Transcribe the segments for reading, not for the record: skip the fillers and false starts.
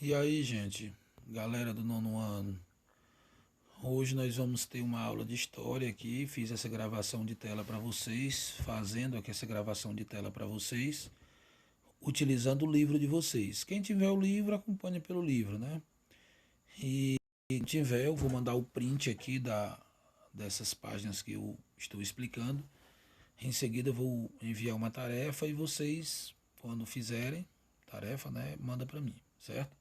E aí, gente, galera do nono ano, hoje nós vamos ter uma aula de história aqui. Fiz essa gravação de tela para vocês, fazendo aqui essa gravação de tela para vocês, utilizando o livro de vocês. Quem tiver o livro, acompanha pelo livro, né? E quem tiver, eu vou mandar o print aqui dessas páginas que eu estou explicando. Em seguida, eu vou enviar uma tarefa e vocês, quando fizerem tarefa, né, manda para mim, certo?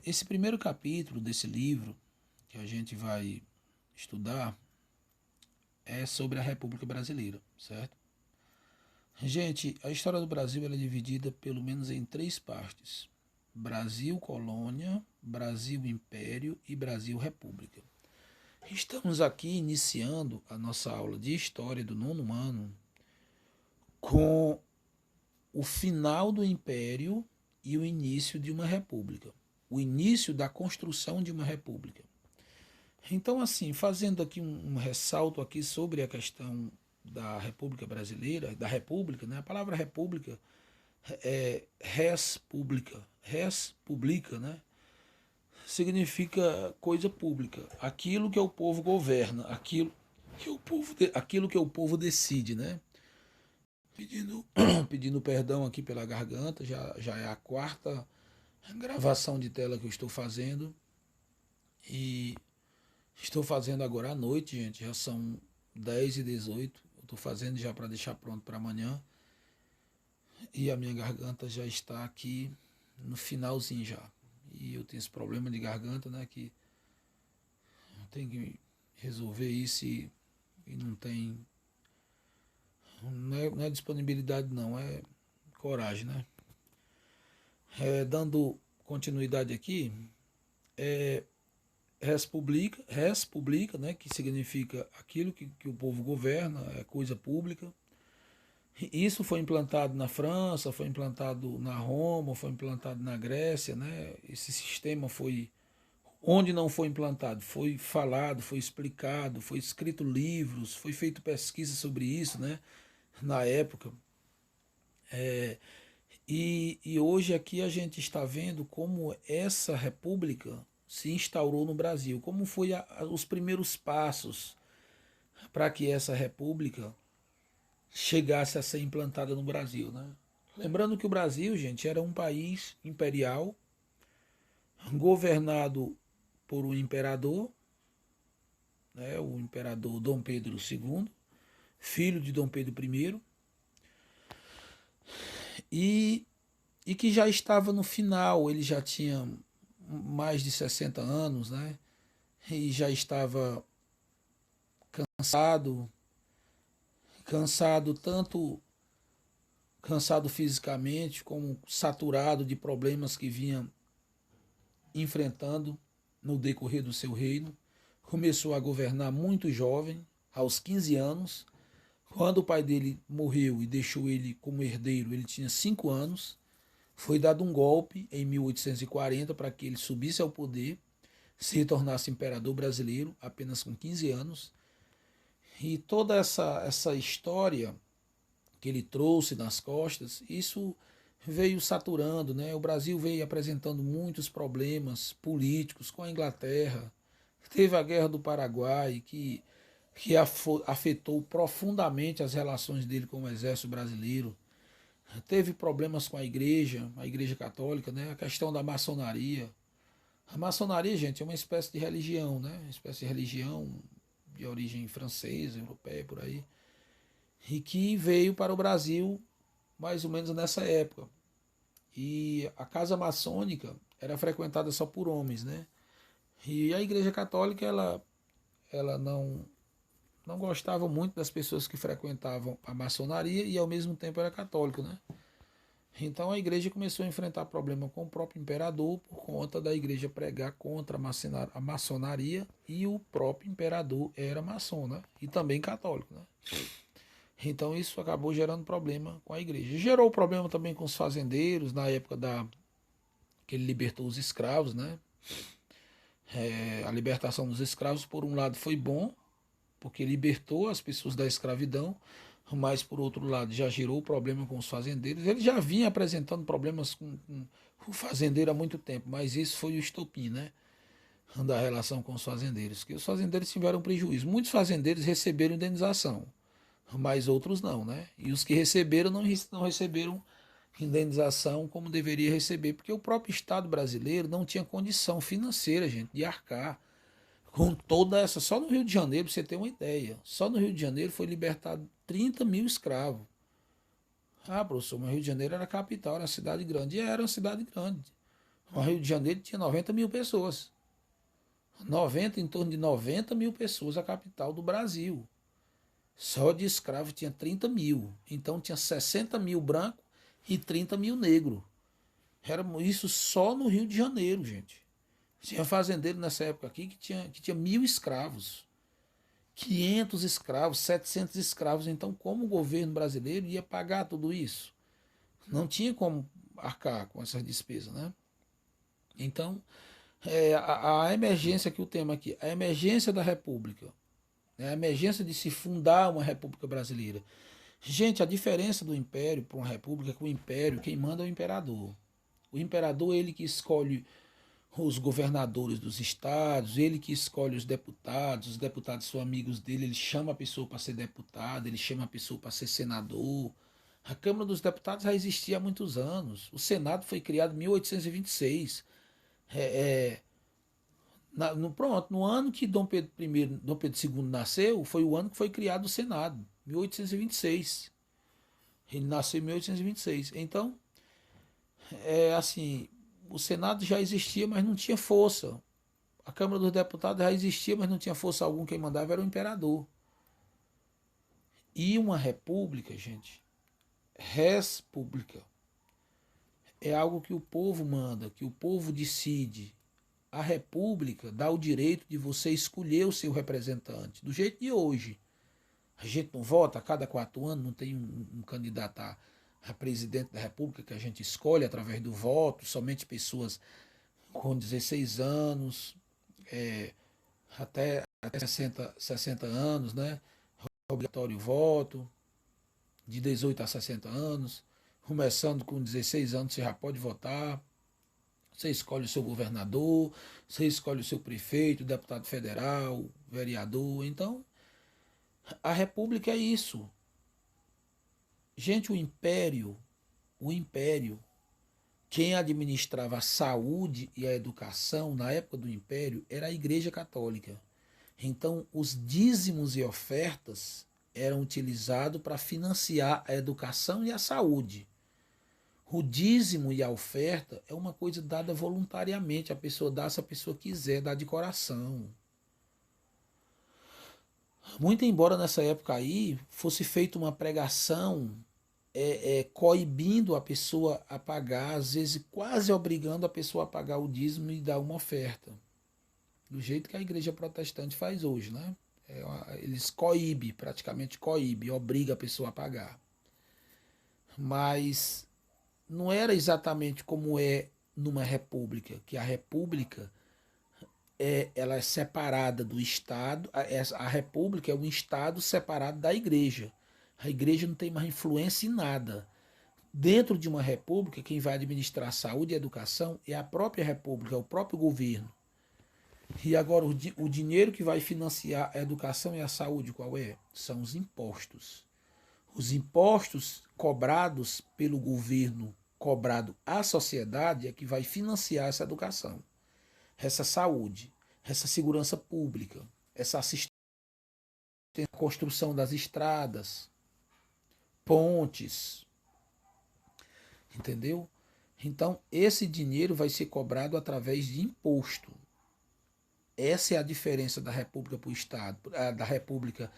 Esse primeiro capítulo desse livro que a gente vai estudar é sobre a República Brasileira, certo? Gente, a história do Brasil ela é dividida pelo menos em três partes: Brasil Colônia, Brasil Império e Brasil República. Estamos aqui iniciando a nossa aula de história do nono ano com o final do Império e o início de uma república, o início da construção de uma república. Então, assim, fazendo aqui um ressalto aqui sobre a questão da República Brasileira, da República, né? A palavra República é res publica, né? Significa coisa pública, aquilo que o povo governa, aquilo que o povo decide, né? Pedindo, pedindo perdão aqui pela garganta, já é a quarta gravação de tela que eu estou fazendo e estou fazendo agora à noite, gente. Já são 10h18. Eu estou fazendo já para deixar pronto para amanhã. E a minha garganta já está aqui no finalzinho já. E eu tenho esse problema de garganta, né? Que eu tenho que resolver isso e não tem. Não é disponibilidade, não. É coragem, né? Dando continuidade aqui. Res publica, né, que significa aquilo que o povo governa, é coisa pública. Isso foi implantado na França, foi implantado na Roma, foi implantado na Grécia, né? Esse sistema foi, onde não foi implantado, foi falado, foi explicado, foi escrito livros, foi feito pesquisa sobre isso, né? Na época. E hoje aqui a gente está vendo como essa república se instaurou no Brasil, como foi os primeiros passos para que essa república chegasse a ser implantada no Brasil, né? Lembrando que o Brasil, gente, era um país imperial, governado por um imperador, né, o imperador Dom Pedro II, filho de Dom Pedro I, e que já estava no final, ele já tinha mais de 60 anos, né? E já estava cansado, tanto cansado fisicamente, como saturado de problemas que vinha enfrentando no decorrer do seu reino. Começou a governar muito jovem, aos 15 anos. Quando o pai dele morreu e deixou ele como herdeiro, ele tinha 5 anos. Foi dado um golpe em 1840 para que ele subisse ao poder, se tornasse imperador brasileiro, apenas com 15 anos. E toda essa história que ele trouxe nas costas, isso veio saturando, né? O Brasil veio apresentando muitos problemas políticos com a Inglaterra. Teve a Guerra do Paraguai, que afetou profundamente as relações dele com o exército brasileiro. Teve problemas com a Igreja Católica, né? A questão da maçonaria. A maçonaria, gente, é uma espécie de religião, né? Uma espécie de religião de origem francesa, europeia, por aí, e que veio para o Brasil mais ou menos nessa época. E a casa maçônica era frequentada só por homens, né? E a Igreja Católica, ela não gostava muito das pessoas que frequentavam a maçonaria e ao mesmo tempo era católico, né? Então a igreja começou a enfrentar problema com o próprio imperador por conta da igreja pregar contra a maçonaria, e o próprio imperador era maçom, né? E também católico, né? Então isso acabou gerando problema com a igreja. Gerou problema também com os fazendeiros na época que ele libertou os escravos, né? A libertação dos escravos, por um lado, foi bom, porque libertou as pessoas da escravidão, mas por outro lado já gerou problema com os fazendeiros. Ele já vinha apresentando problemas com o fazendeiro há muito tempo, mas isso foi o estopim, né, da relação com os fazendeiros, que os fazendeiros tiveram prejuízo. Muitos fazendeiros receberam indenização, mas outros não, né? E os que receberam não receberam indenização como deveria receber, porque o próprio Estado brasileiro não tinha condição financeira, gente, de arcar com toda essa. Só no Rio de Janeiro, pra você ter uma ideia, só no Rio de Janeiro foi libertado 30 mil escravos. Ah, professor, mas Rio de Janeiro era a capital, era uma cidade grande. E era uma cidade grande. O Rio de Janeiro tinha 90 mil pessoas. 90, em torno de 90 mil pessoas, a capital do Brasil. Só de escravo tinha 30 mil. Então tinha 60 mil brancos e 30 mil negros. Era isso só no Rio de Janeiro, gente. Tinha fazendeiro nessa época aqui que tinha 1.000 escravos. 500 escravos, 700 escravos. Então, como o governo brasileiro ia pagar tudo isso? Não tinha como arcar com essas despesas, né? Então, a emergência que o tema aqui, a emergência da República, né? A emergência de se fundar uma República Brasileira. Gente, a diferença do Império para uma República é que o Império, quem manda é o Imperador. O Imperador, ele que escolhe os governadores dos estados, ele que escolhe os deputados são amigos dele, ele chama a pessoa para ser deputado, ele chama a pessoa para ser senador. A Câmara dos Deputados já existia há muitos anos. O Senado foi criado em 1826. É, é, pronto, no ano que Dom Pedro II nasceu, foi o ano que foi criado o Senado, 1826. Ele nasceu em 1826. Então, assim, o Senado já existia, mas não tinha força. A Câmara dos Deputados já existia, mas não tinha força alguma. Quem mandava era o imperador. E uma república, gente, res pública, é algo que o povo manda, que o povo decide. A república dá o direito de você escolher o seu representante, do jeito de hoje. A gente não vota a cada 4 anos, não tem um candidato a presidente da república que a gente escolhe através do voto, somente pessoas com 16 anos, é, até 60 anos, né? Obrigatório o voto, de 18 a 60 anos. Começando com 16 anos, você já pode votar. Você escolhe o seu governador, você escolhe o seu prefeito, deputado federal, vereador. Então, a república é isso. Gente, o império, quem administrava a saúde e a educação na época do império era a Igreja Católica. Então, os dízimos e ofertas eram utilizados para financiar a educação e a saúde. O dízimo e a oferta é uma coisa dada voluntariamente. A pessoa dá se a pessoa quiser, dá de coração. Muito embora nessa época aí fosse feita uma pregação coibindo a pessoa a pagar, às vezes quase obrigando a pessoa a pagar o dízimo e dar uma oferta. Do jeito que a igreja protestante faz hoje, né? Eles coíbe, praticamente coíbe, obriga a pessoa a pagar. Mas não era exatamente como é numa república, que a república ela é separada do Estado, a república é um Estado separado da igreja. A igreja não tem mais influência em nada. Dentro de uma república, quem vai administrar a saúde e a educação é a própria república, é o próprio governo. E agora o dinheiro que vai financiar a educação e a saúde, qual é? São os impostos. Os impostos cobrados pelo governo, cobrado à sociedade, é que vai financiar essa educação, essa saúde, essa segurança pública, essa assistência, construção das estradas, pontes, entendeu? Então, esse dinheiro vai ser cobrado através de imposto. Essa é a diferença da República para o Estado, da República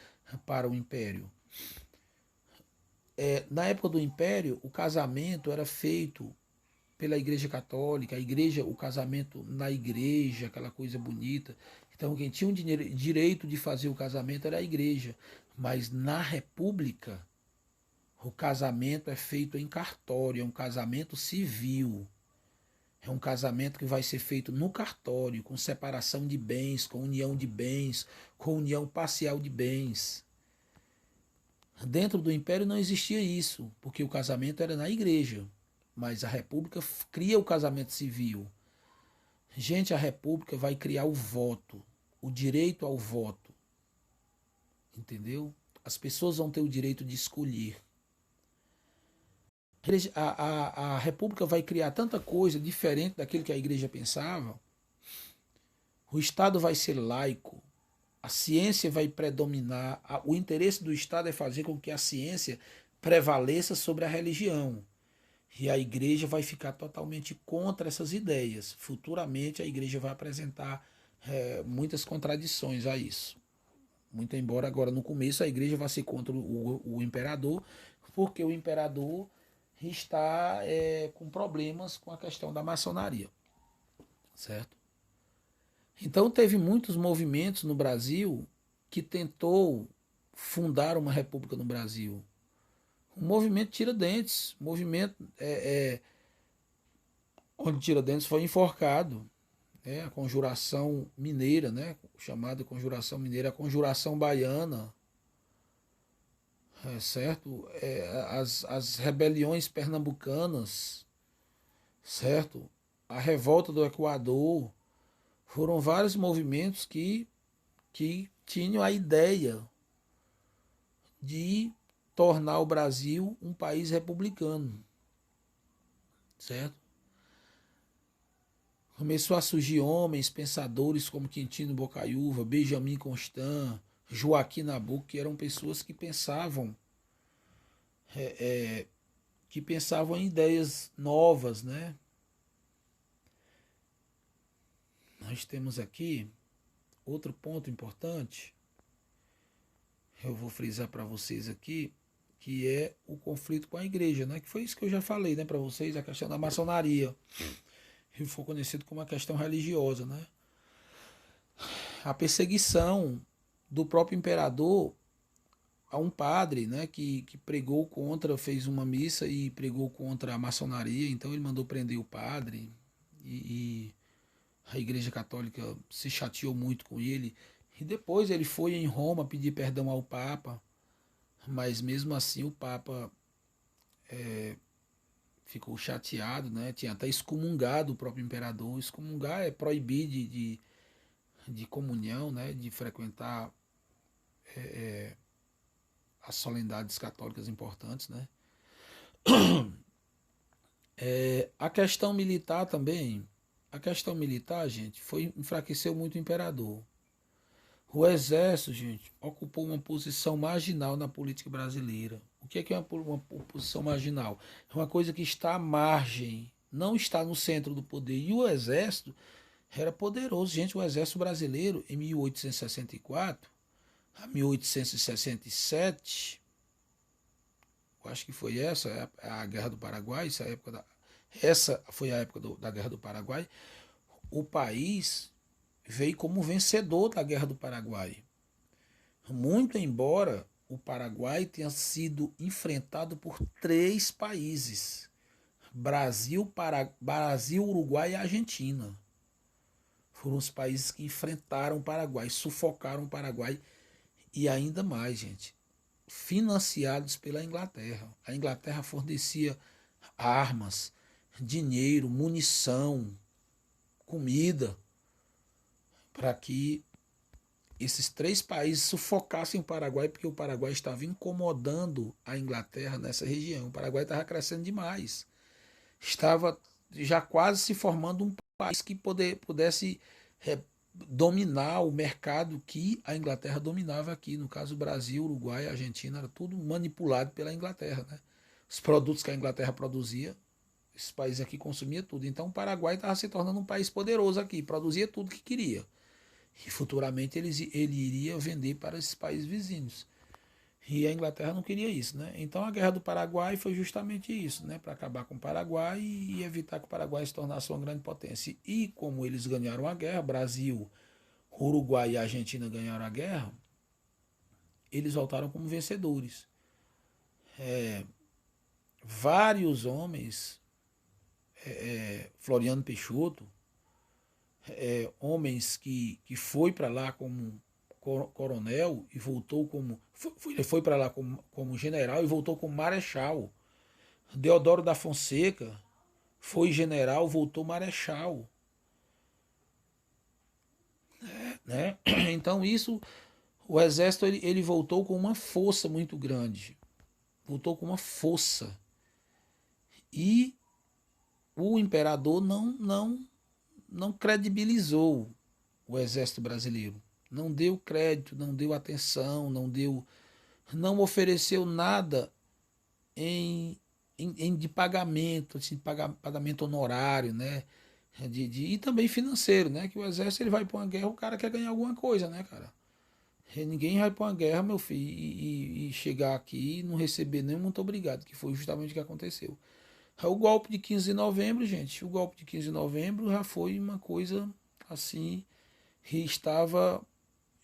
para o Império. Na época do Império, o casamento era feito pela Igreja Católica, o casamento na igreja, aquela coisa bonita. Então, quem tinha o direito de fazer o casamento era a igreja. Mas na República, o casamento é feito em cartório, é um casamento civil. É um casamento que vai ser feito no cartório, com separação de bens, com união de bens, com união parcial de bens. Dentro do Império não existia isso, porque o casamento era na igreja, mas a República cria o casamento civil. Gente, a República vai criar o voto, o direito ao voto, entendeu? As pessoas vão ter o direito de escolher. A República vai criar tanta coisa diferente daquilo que a igreja pensava. O Estado vai ser laico, a ciência vai predominar, o interesse do Estado é fazer com que a ciência prevaleça sobre a religião. E a igreja vai ficar totalmente contra essas ideias. Futuramente a igreja vai apresentar muitas contradições a isso. Muito embora agora no começo a igreja vá ser contra o imperador, porque o imperador está com problemas com a questão da maçonaria, certo? Então teve muitos movimentos no Brasil que tentou fundar uma república no Brasil. O movimento Tiradentes, onde Tiradentes foi enforcado, né? A conjuração mineira, né? Chamada conjuração mineira, a conjuração baiana, certo? As rebeliões pernambucanas, certo? A revolta do Equador, foram vários movimentos que tinham a ideia de tornar o Brasil um país republicano, certo? Começou a surgir homens, pensadores como Quintino Bocaiúva, Benjamin Constant, Joaquim Nabuco, que eram pessoas que pensavam em ideias novas, né? Nós temos aqui outro ponto importante, eu vou frisar para vocês aqui, que é o conflito com a igreja, né? Que foi isso que eu já falei, né, para vocês, a questão da maçonaria, que foi conhecido como uma questão religiosa, né? A perseguição do próprio imperador a um padre, né, que pregou contra, fez uma missa e pregou contra a maçonaria, então ele mandou prender o padre e a Igreja Católica se chateou muito com ele. E depois ele foi em Roma pedir perdão ao Papa, mas mesmo assim o Papa ficou chateado, né? Tinha até excomungado o próprio imperador. Excomungar é proibir de comunhão, né? De frequentar as solenidades católicas importantes, né? A questão militar também, a questão militar, gente, enfraqueceu muito o imperador. O exército, gente, ocupou uma posição marginal na política brasileira. O que é uma posição marginal? É uma coisa que está à margem, não está no centro do poder. E o exército era poderoso. Gente, o exército brasileiro, em 1864 a 1867, eu acho que foi essa, a Guerra do Paraguai, essa foi a época da Guerra do Paraguai, o país veio como vencedor da Guerra do Paraguai. Muito embora o Paraguai tenha sido enfrentado por 3 países: Brasil, Uruguai e Argentina. Foram os países que enfrentaram o Paraguai, sufocaram o Paraguai e ainda mais, gente, financiados pela Inglaterra. A Inglaterra fornecia armas, dinheiro, munição, comida, para que esses 3 países sufocassem o Paraguai, porque o Paraguai estava incomodando a Inglaterra nessa região. O Paraguai estava crescendo demais. Estava já quase se formando um país que pudesse dominar o mercado que a Inglaterra dominava aqui. No caso, o Brasil, Uruguai, Argentina, era tudo manipulado pela Inglaterra, né? Os produtos que a Inglaterra produzia, esses países aqui consumiam tudo. Então o Paraguai estava se tornando um país poderoso aqui, produzia tudo que queria. E futuramente ele iria vender para esses países vizinhos. E a Inglaterra não queria isso, né? Então a Guerra do Paraguai foi justamente isso, né? Para acabar com o Paraguai e evitar que o Paraguai se tornasse uma grande potência. E como eles ganharam a guerra, Brasil, Uruguai e Argentina ganharam a guerra, eles voltaram como vencedores. Vários homens, Floriano Peixoto, homens que foi para lá coronel e voltou como. Ele foi para lá como general e voltou como marechal. Deodoro da Fonseca foi general, voltou marechal. Né? Então isso, o exército ele voltou com uma força muito grande. Voltou com uma força. E o imperador não credibilizou o exército brasileiro. Não deu crédito, não deu atenção, não ofereceu nada de pagamento, assim, pagamento honorário, né? E também financeiro, né? Que o exército ele vai para uma guerra, o cara quer ganhar alguma coisa, né, cara? Ninguém vai para uma guerra, meu filho, e chegar aqui e não receber nem muito obrigado, que foi justamente o que aconteceu. O golpe de 15 de novembro, gente, o golpe de 15 de novembro já foi uma coisa assim, que estava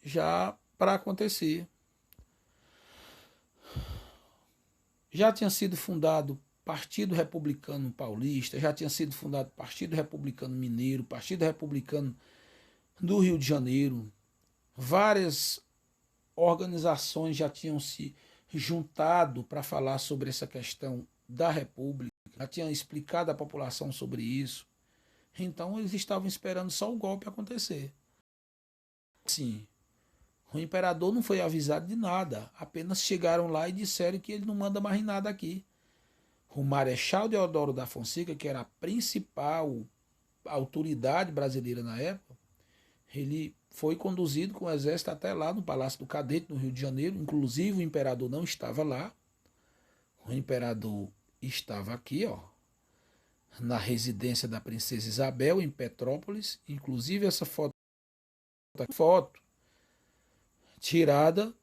já para acontecer. Já tinha sido fundado Partido Republicano Paulista, já tinha sido fundado Partido Republicano Mineiro, Partido Republicano do Rio de Janeiro. Várias organizações já tinham se juntado para falar sobre essa questão da República, já tinham explicado à população sobre isso. Então eles estavam esperando só o golpe acontecer. Sim, o imperador não foi avisado de nada, apenas chegaram lá e disseram que ele não manda mais nada aqui. O Marechal Deodoro da Fonseca, que era a principal autoridade brasileira na época, ele foi conduzido com o exército até lá no Palácio do Cadete, no Rio de Janeiro. Inclusive o imperador não estava lá. O imperador estava aqui, ó, na residência da princesa Isabel, em Petrópolis. Inclusive essa foto tirada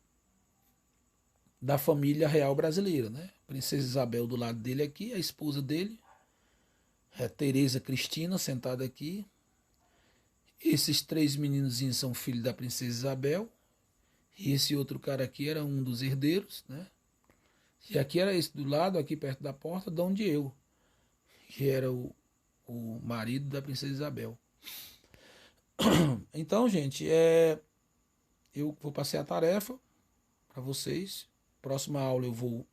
da família real brasileira, né? Princesa Isabel do lado dele aqui, a esposa dele, Tereza Cristina, sentada aqui. Esses três meninozinhos são filhos da princesa Isabel. E esse outro cara aqui era um dos herdeiros, né? E aqui era esse do lado, aqui perto da porta, de onde eu, que era o marido da princesa Isabel. Então, gente, eu vou passar a tarefa para vocês. Próxima aula eu vou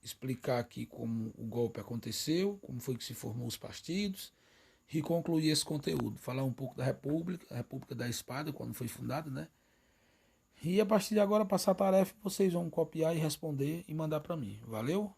explicar aqui como o golpe aconteceu, como foi que se formou os partidos e concluir esse conteúdo. Falar um pouco da República, a República da Espada, quando foi fundada, né? E a partir de agora, passar a tarefa, vocês vão copiar e responder e mandar para mim. Valeu?